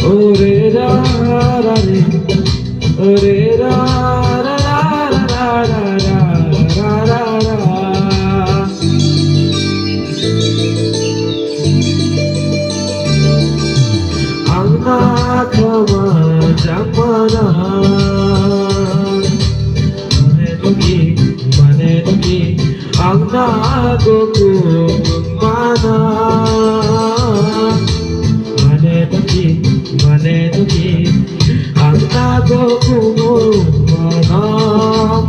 ওরে রা রা রে ওরে রা রা রা রা রা রা রা রা। আংনা খামা জামানা মানে তুমি আংনা গোকু মানা মানে তুমি আংনা গোকু মানা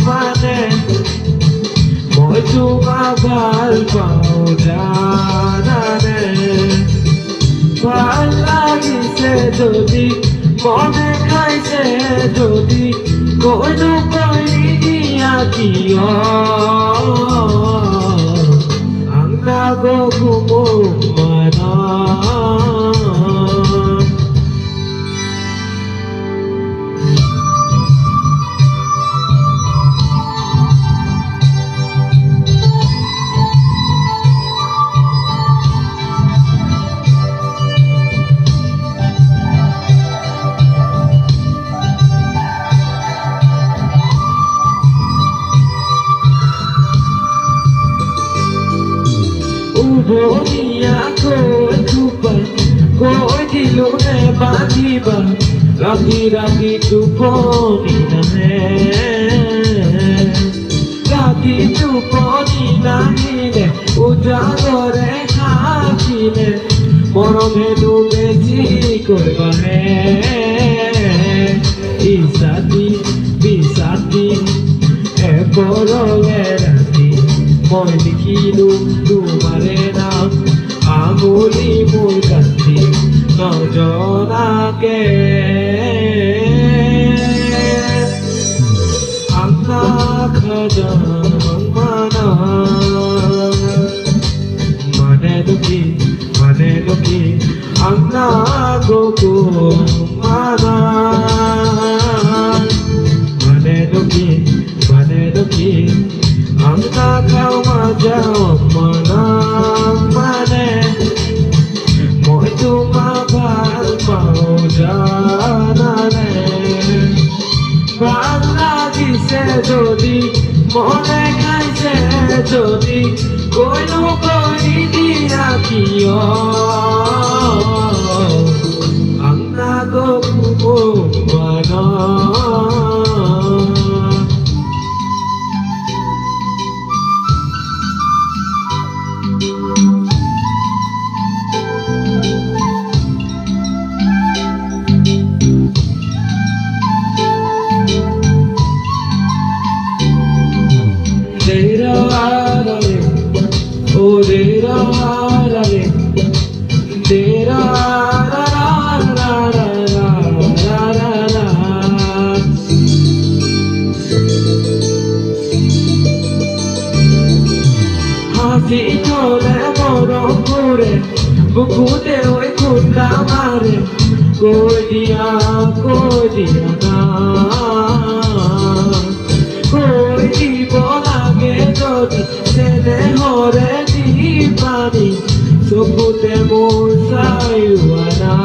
মানে মই তোমাক ভাল পাওঁ জানানে ভাল লাগিছে যদি মনে খাইছে যদি কৈনো কৈ দিয়া কিয় আংনা গোকু মানা। Ubonia koi tupa koi dilone badiba rati rati tuponi na rati tuponi na hile ujagore khakile morome dubesi korba isati bisati e borole rati মই লিখিলো তোমারে নাম আঙুলি মোৰ কান্দি নজনাকে আংনা খাজা মানা মানে দুঃখী আংনা গোকু মানা মানে দুঃখী আংনা খামা জামানা মানে মই তোমাক ভাল পাওঁ জানানে ভাল লাগিছে যদি মনে খাইছে যদি কৈনো কৈ দিয়া কিয় আংনা গোকু মানা। হাসি চলে মরম করে বুকুতে ওই খুঁটা মারে কই দিয়া না কই দিব লাগে যদি ছেলে হরে দি পানি চকুতে মোৰ চাইওয়ানা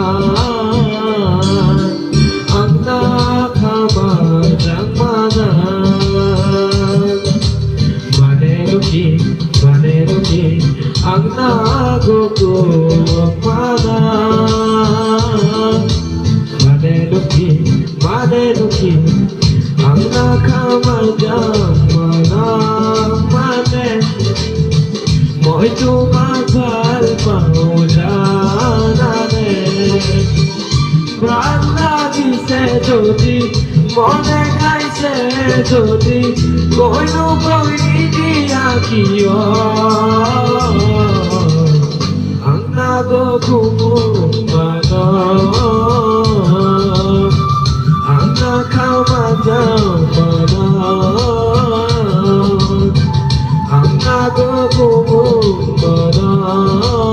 আংনা খামা জামানা মানে দুঃখী আংনা গোকু মানা মানে দুঃখী আংনা খামা জামানা মানে মই তোমাক ভাল পাওঁ জানানে ভাল লাগিছে যদি মনে খাইছে যদি কৈনো কৈ দিয়া কিয় আংনা গোকু মানা আংনা খামা জামানা আংনা গোকু মানা।